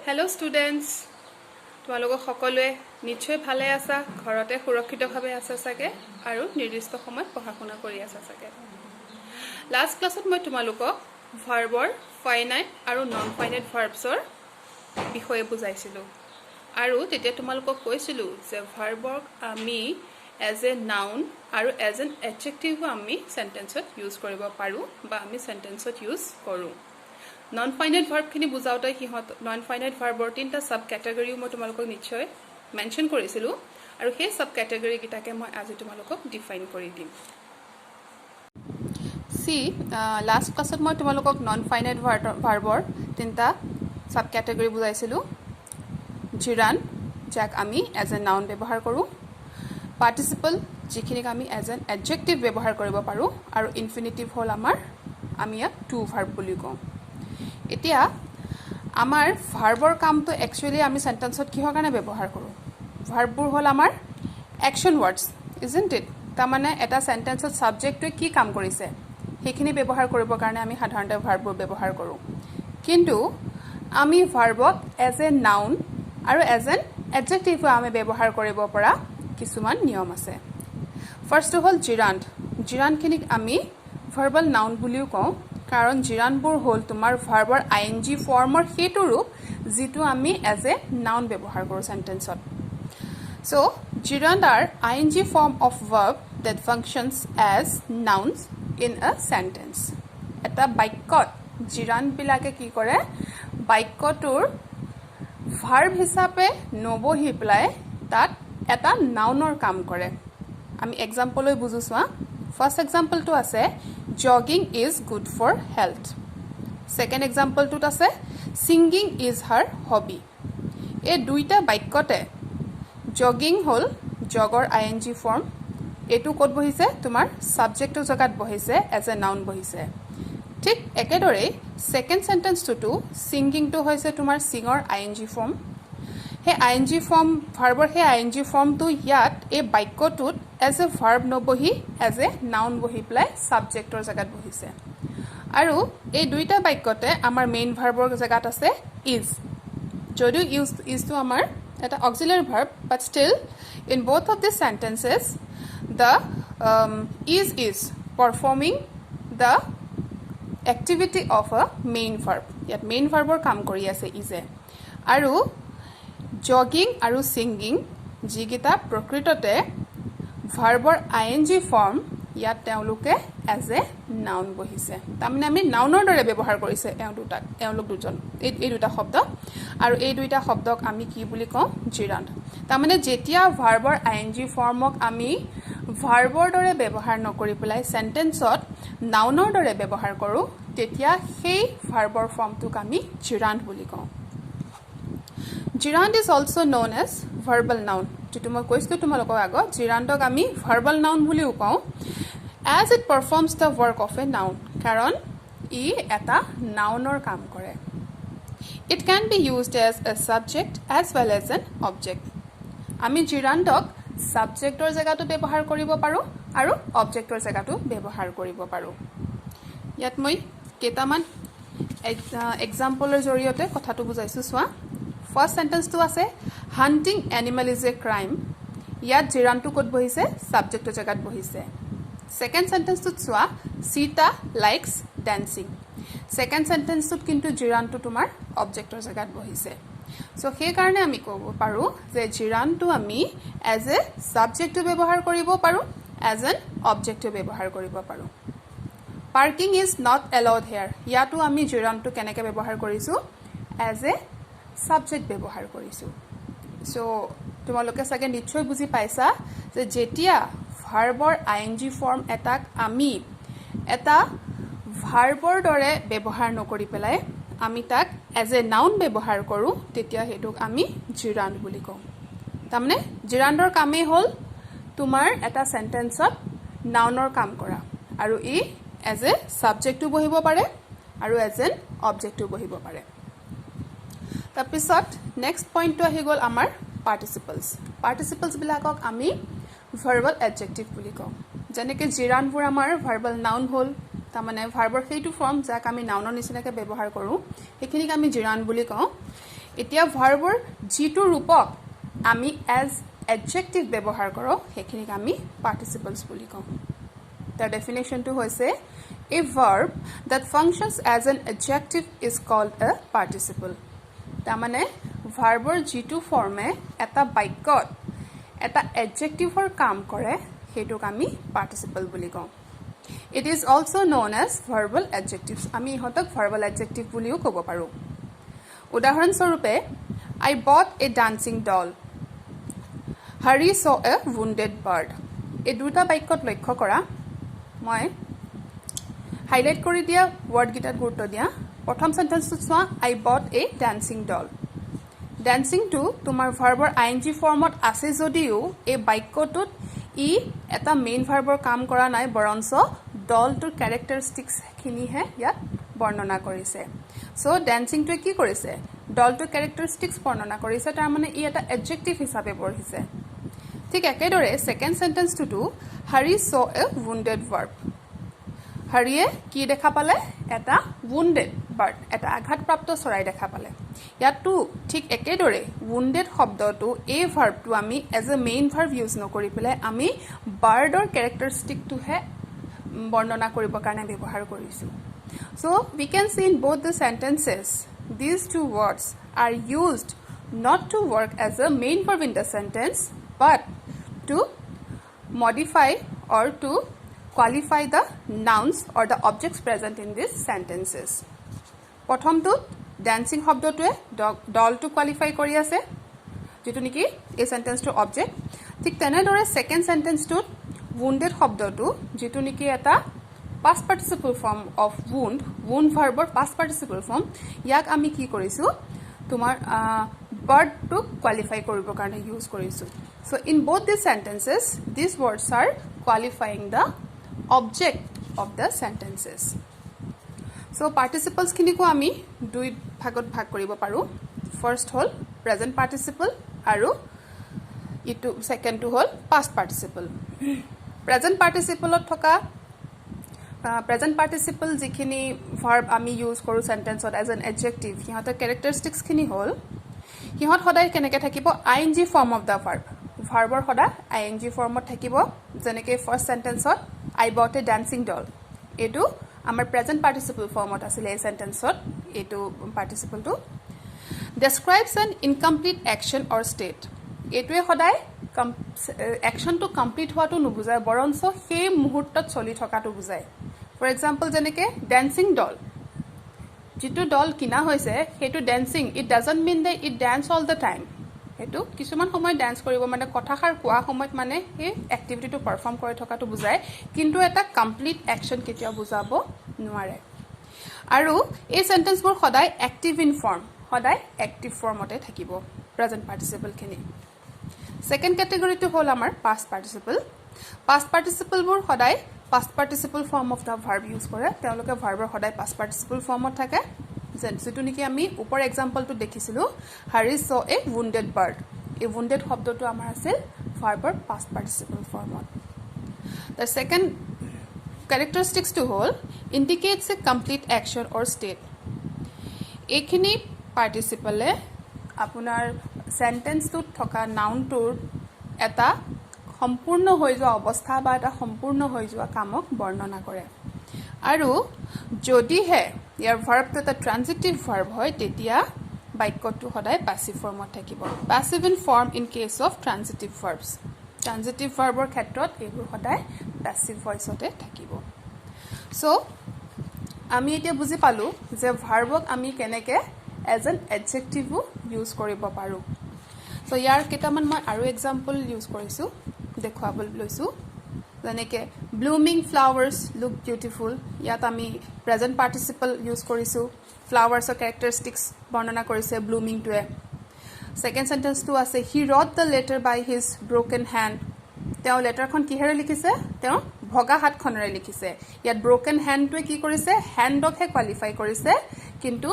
hello students তোমালোকক সকলোৱে নিশ্চয় ভালে আছা ঘৰতে সুৰক্ষিতভাৱে আছা সাগে আৰু নিৰ্দিষ্ট সময়ত পঢ়া শুনা কৰি আছা সাগে লাষ্ট ক্লাছত মই তোমালোকক ভাৰ্বৰ ফাইনাইট আৰু নন ফাইনাইট ভাৰ্বছৰ বিষয়ে বুজাইছিলো আৰু তেতিয়া তোমালোকক কৈছিলো যে ভাৰ্বক আমি এজ এ নাউন আৰু এজ এন এডজেক্টিভ আমি সেন্টেন্সত ইউজ কৰিব পাৰো বা আমি সেন্টেন্সত ইউজ কৰো নন ফাইনাইট ভাৰ্ব খিনি বুজাওতে হিহত নন ফাইনাইট ভাৰ্বৰ তিনটা সাব ক্যাটেগৰিও মই তোমালোকক নিশ্চয় মেনশন কৰিছিলো আৰু সেই সাব ক্যাটেগৰি গিটাকে মই আজি তোমালোকক ডিফাইন কৰি দিম সি লাষ্ট ক্লাছত মই তোমালোকক নন ফাইনাইট ভাৰ্বৰ তিনটা সাব ক্যাটেগৰি বুজাইছিলো জিৰান যাক আমি এজ এ নাউন ব্যৱহাৰ কৰো পাৰ্টিসিপল যিখিনিক আমি এজ এন এডজেক্টিভ ব্যৱহাৰ কৰিব পাৰো আৰু ইনফিনিটিভ হল আমাৰ আমি ইয়াক টু ভাৰ্ব বুলি কওঁ এতিয়া আমাৰ ভাৰ্বৰ কামটো একচুয়ালি আমি সেন্টেন্সত কিহৰ কাৰণে ব্যৱহাৰ কৰো ভাৰ্ববোৰ হল আমাৰ অ্যাকশন ওয়াৰ্ডস ইজন্ট ইট তাৰ মানে এটা সেন্টেন্সত সাবজেক্টটোৱে কি কাম কৰিছে সেইখিনি ব্যৱহাৰ কৰিবৰ কাৰণে আমি সাধাৰণতে ভাৰ্ববোৰ ব্যৱহাৰ কৰো কিন্তু আমি ভাৰ্বক এজ এ নাউন আৰু এজ এন এডজেক্টিভ আমি ব্যৱহাৰ কৰিব পৰা কিছুমান নিয়ম আছে ফাৰ্স্ট হল জিৰান্ড জিৰানখিনিক আমি ভাৰ্বাল নাউন বুলিও কওঁ কাৰণ জিৰানবোৰ হল তোমাৰ ভাৰ্বৰ আইএনজি ফৰ্মৰ হেতু ৰূপ যেটো আমি এজ এ নাউন ব্যৱহাৰ কৰো সেন্টেন্সত so gerund are ING form of verb that functions as nouns in a sentence এটা বাক্যত জিৰান্ড বিলাকে কি কৰে বাক্যটোৰ ভাৰ্ব হিচাপে নবহি প্লাই তাত এটা নাউনৰ কাম কৰে আমি এক্সাম্পল লৈ বুজুছোৱা ফাৰ্স্ট এক্সাম্পল তো আছে jogging is good for health second example tut ase singing is her hobby e duita bakyate jogging hol jogor ing form etu kot bohise tumar subject to jagat bohise as a noun bohise thik ekedore second sentence to singing to hoise tumar singer ing form he ing form verb he ing form to yat e bakyotut as a verb no bohi as a noun bohi play subject or jagat bohise aru ei duita bakyote amar main verb or jagat ase is jodio is to amar eta auxiliary verb but still in both of these sentences the is performing the activity of a main verb yat main verb or kam kori ase is e aru jogging aru singing jigita prokritote ভাৰ্বৰ ING form ইয়াত তেওঁলোকে as a noun বহিছে তাৰমানে আমি নাউনৰ দৰে ব্যৱহাৰ কৰিছে এওঁলোক দুজন এই দুটা শব্দ আৰু এই দুটা শব্দক আমি কি বুলি কওঁ জিৰান্ড তাৰমানে যেতিয়া ভাৰ্বৰ আইএনজি ফৰ্মক আমি ভাৰ্বৰ দৰে ব্যৱহাৰ নকৰি পেলাই সেন্টেন্সত নাউনৰ দৰে ব্যৱহাৰ কৰো তেতিয়া সেই ভাৰ্বৰ ফৰ্মটোক আমি জিৰান্ড বুলি কওঁ জিৰান্ড is also known as verbal noun যেটো মই কৈছিলো তোমালোকৰ আগত জিৰান্ডক আমি ভাৰ্বাল নাউন বুলিও কওঁ as it performs the work of a noun কাৰণ ই এটা নাউনৰ কাম কৰে it can be used as a subject as well as an object আমি জিৰান্ডক সাবজেক্টৰ জায়গাটো ব্যৱহাৰ কৰিব পাৰো আৰু অবজেক্টৰ জায়গাটো ব্যৱহাৰ কৰিব পাৰো ইয়াত মই কেইটামান এক্সাম্পলৰ জৰিয়তে কথাটো বুজাইছো চোৱা First sentence to ase hunting animal is a crime yat jirantu kot bohise subject to jagat bohise second sentence to chua Sita likes dancing second sentence to kintu jirantu tumar object to jagat bohise so he karone ami kobo paru je jirantu ami as a subject to ব্যবহার করিব পাৰো as an object to ব্যবহাৰ কৰিব পাৰো parking is not allowed here ইয়াটো আমি জিৰান্tu কেনেকে ব্যবহাৰ কৰিছো as a সাবজেক্ট ব্যৱহাৰ কৰিছো সো তোমালোকে সাগে নিশ্চয় বুজি পাইছা যে যেতিয়া ভাৰ্বৰ আইএনজি ফৰ্ম এটাক আমি এটা ভাৰ্বৰ দৰে ব্যৱহাৰ নকৰি পেলাই আমি তাক এজ এ নাউন ব্যৱহাৰ কৰো তেতিয়া হেতুক আমি জিৰান্ড বুলি কওঁ তাৰমানে জিৰান্ডৰ কামেই হল তোমাৰ এটা সেন্টেন্সত নাউনৰ কাম কৰা আৰু ই এজ এ সাবজেক্টটো বহিব পাৰে আৰু এজ এন অবজেক্টটো বহিব পাৰে তাৰপিছত নেক্সট পইণ্টটো আহি গল আমাৰ পাৰ্টিসিপলস বিলাকক আমি ভাৰ্বাল এডজেক্টিভ বুলি কওঁ যেনেকে জিৰানবোৰ আমাৰ ভাৰ্বাল নাউন হল তাৰমানে ভাৰ্বৰ সেইটো ফৰ্ম যাক আমি নাউনৰ নিচিনাকৈ ব্যৱহাৰ কৰো সেইখিনিক আমি জিৰান বুলি কওঁ এতিয়া ভাৰ্বৰ যিটো ৰূপক আমি এজ এডজেক্টিভ ব্যৱহাৰ কৰোঁ সেইখিনিক আমি পাৰ্টিচিপলছ বুলি কওঁ তাৰ ডেফিনেশ্যনটো হৈছে a verb that functions as an adjective is called a participle তাৰমানে ভাৰ্বৰ যিটো ফৰ্মে এটা বাক্যত এটা এডজেক্টিভৰ কাম কৰে সেইটোক আমি পাৰ্টিচিপল বুলি কওঁ it is also known as verbal adjectives আমি ইহঁতক verbal adjective বুলিও ক'ব পাৰোঁ উদাহৰণস্বৰূপে I bought a dancing doll Hari saw a wounded bird এই দুটা বাক্যত লক্ষ্য কৰা মই হাইলাইট কৰি দিয়া ওয়াৰ্ড গিটাত গুৰুত্ব দিয়া প্ৰথম সেন্টেন্সটো চোৱা I bought a dancing doll dancing to তোমাৰ ভাৰ্বৰ ing ফৰ্মত আছে যদিও এই বাক্যটোত ই এটা মেইন ভাৰ্বৰ কাম কৰা নাই বৰঞ্চ ডলটোৰ ক্যাৰেক্টাৰিষ্টিক্স খিনিহে ইয়াত বৰ্ণনা কৰিছে সো ডান্সিংটোৱে কি কৰিছে ডলটোৰ ক্যাৰেক্টাৰিষ্টিক্স বৰ্ণনা কৰিছে তাৰ মানে ই এটা এডজেক্টিভ হিচাপে বঢ়িছে ঠিক একেদৰে second সেন্টেন্সটো Hari saw a wounded bird Hariye কি দেখা পালে এটা wounded bird এটা আঘাতপ্ৰাপ্ত চৰাই দেখা পালে ইয়াতো ঠিক একেদৰে wounded শব্দটো এই ভাৰ্বটো আমি as a main verb use নকৰি পেলাই আমি বাৰ্ডৰ ক্যাৰেক্টাৰিষ্টিকটোহে বৰ্ণনা কৰিবৰ কাৰণে ব্যৱহাৰ কৰিছো so we can see in both the sentences these two words are used not to work as a main verb in the sentence but to modify or to qualify the nouns or the objects present in these sentences প্ৰথমটো dancing শব্দটোৱে ডলটো qualify কৰি আছে যেটো নেকি এই সেন্টেন্সটো object ঠিক তেনেদৰে second সেন্টেন্সটো wounded শব্দটো যেটো নেকি এটা past participle form of wound verbৰ past participle form ইয়াক আমি কি কৰিছো তোমাৰ verb to qualify কৰিবৰ কাৰণে ইউজ কৰিছো so in both these sentences these words are qualifying the object of the sentences so participles খিনিকো আমি দুই ভাগত ভাগ কৰিব পাৰো first হল present participle আৰু ইটো second টো হল past participle present participle ত থকা present participle যিখিনি verb আমি ইউজ কৰো সেন্টেন্সত as an adjective হিহঁতৰ characteristics খিনি হল হিহঁত সদায় কেনেকৈ থাকিব ing form of the verb ভাৰ্বৰ সদা ing ফৰ্মত থাকিব যেনেকৈ first সেন্টেন্সত I bought a dancing doll এটো আমাৰ প্ৰেজেন্ট পাৰ্টিসিপল ফৰ্মত আছিল এই সেন্টেন্সত এটো পাৰ্টিসিপলটো describes an incomplete action or state এটোৱে সদায় actionটো কমপ্লিট হোৱাটো নুবুজায় বৰঞ্চ সেই মুহূৰ্তত চলি থকাটো বুজায় ফৰ এক্সাম্পল যেনেকৈ dancing doll যেটো ডল কিনা হৈছে হেতু dancing it doesn't mean that it dance all the time হেতু কিছুমান সময় ডান্স কৰিব মানে কথাখাৰ কোৱা সময়ত মানে এই এক্টিভিটিটো পাৰফৰ্ম কৰি থকাটো বুজায় কিন্তু এটা কমপ্লিট অ্যাকশন কেতিয়া বুজাব নোৱাৰে আৰু এই সেন্টেন্সবোৰ সদায় এক্টিভ ইন ফৰ্ম সদায় এক্টিভ ফৰ্মতে থাকিব প্ৰেজেন্ট পাৰ্টিসিপল খিনি সেকেন্ড ক্যাটেগৰিটো হল আমাৰ পাস্ট পাৰ্টিসিপল বোৰ সদায় past participle form of the verb use কৰে তেওঁলোকে ভাৰ্বৰ সদায় past participle formত থাকে যেটো নেকি আমি উপৰ এক্সাম্পলটো দেখিছিলো Hari saw a wounded bird এই wounded শব্দটো আমাৰ আছিল ভাৰ্বৰ past participle formত the second characteristics to whole indicates a complete action or state এইখিনি participle আপোনাৰ সেন্টেন্সটোত থকা নাউনটোৰ এটা সম্পূৰ্ণ হৈ যোৱা অৱস্থা বা এটা সম্পূৰ্ণ হৈ যোৱা কামক বৰ্ণনা কৰে আৰু যদিহে ইয়াৰ ভাৰ্বটো এটা ট্ৰানজিটিভ ভাৰ্ব হয় তেতিয়া বাক্যটো সদায় প্যাসিভ ফৰ্মত থাকিব passive in form in case of transitive verbs transitive ভাৰ্বৰ ক্ষেত্ৰত এইবোৰ সদায় প্যাসিভ ভয়েসতে থাকিব সো আমি এতিয়া বুজি পালো যে ভাৰ্বক আমি কেনেকৈ এজ এন এডজেক্টিভ ইউজ কৰিব পাৰো সো ইয়াৰ কেইটামান মই আৰু এক্সাম্পল ইউজ কৰিছো দেখুৱাবলৈ লৈছো যেনেকৈ ব্লুমিং ফ্লাৱাৰ্স লুক বিউটিফুল ইয়াত আমি প্ৰেজেন্ট পাৰ্টিসিপল ইউজ কৰিছো ফ্লাৱাৰ্সৰ ক্যাৰেক্টাৰিষ্টিক্স বৰ্ণনা কৰিছে ব্লুমিংটোৱে সেকেন্ড সেন্টেন্সটো আছে he wrote the letter by his broken hand তেওঁ লেটাৰখন কিহেৰে লিখিছে তেওঁ ভগা হাতখনেৰে লিখিছে ইয়াত ব্ৰোকেন হ্যান্ডটোৱে কি কৰিছে হ্যান্ডকহে কোৱালিফাই কৰিছে কিন্তু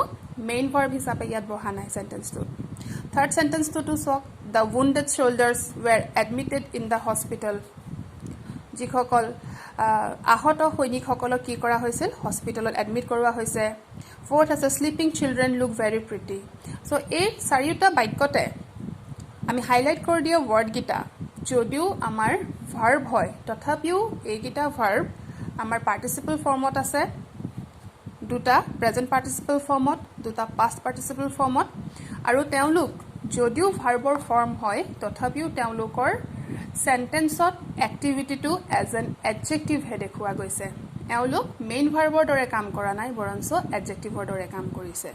মেইন ভাৰ্ব হিচাপে ইয়াত বহা নাই সেন্টেন্সটো থাৰ্ড সেন্টেন্সটো চক the wounded soldiers were admitted in the hospital যিসকল আহত সৈনিকসকলক কি কৰা হৈছিল হস্পিটেলত এডমিট কৰোৱা হৈছে ফ'ৰ্থ আছে sleeping children look very pretty চ' এই চাৰিটা বাক্যতে আমি হাইলাইট কৰি দিয়া ৱৰ্ডকেইটা যদিও আমাৰ ভাৰ্ব হয় তথাপিও এইকেইটা ভাৰ্ব আমাৰ পাৰ্টিচিপল ফৰ্মত আছে দুটা প্ৰেজেণ্ট পাৰ্টিচিপল ফৰ্মত দুটা পাষ্ট পাৰ্টিচিপল ফৰ্মত আৰু তেওঁলোক যদিও ভাৰ্বৰ ফৰ্ম হয় তথাপিও তেওঁলোকৰ সেন্টেন্সত এক্টিভিটিটো এজ এন এডজেক্টিভহে দেখুওৱা গৈছে এওঁলোক মেইন ভাৰ্বৰ দৰে কাম কৰা নাই বৰঞ্চ এডজেক্টিভৰ দৰে কাম কৰিছে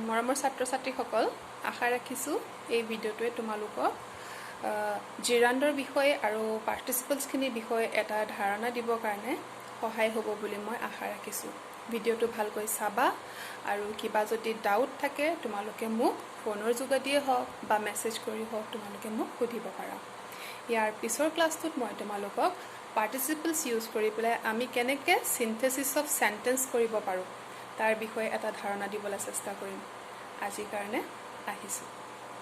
মৰমৰ ছাত্ৰ ছাত্ৰীসকল আশা ৰাখিছোঁ এই ভিডিঅ'টোৱে তোমালোকক জিৰাণ্ডৰ বিষয়ে আৰু পাৰ্টিচিপলছখিনিৰ বিষয়ে এটা ধাৰণা দিবৰ কাৰণে সহায় হ'ব বুলি মই আশা ৰাখিছোঁ ভিডিঅ'টো ভালকৈ চাবা আৰু কিবা যদি ডাউট থাকে তোমালোকে মোক ফোনৰ যোগেদিয়ে হওক বা মেছেজ কৰি হওক তোমালোকে মোক সুধিব পাৰা ইয়াৰ পিছৰ ক্লাছটোত মই তোমালোকক পাৰ্টিচিপলছ ইউজ কৰি পেলাই আমি কেনেকৈ চিন্থেচিছ অফ চেণ্টেন্স কৰিব পাৰোঁ তাৰ বিষয়ে এটা ধাৰণা দিবলৈ চেষ্টা কৰিম আজিৰ কাৰণে আহিছোঁ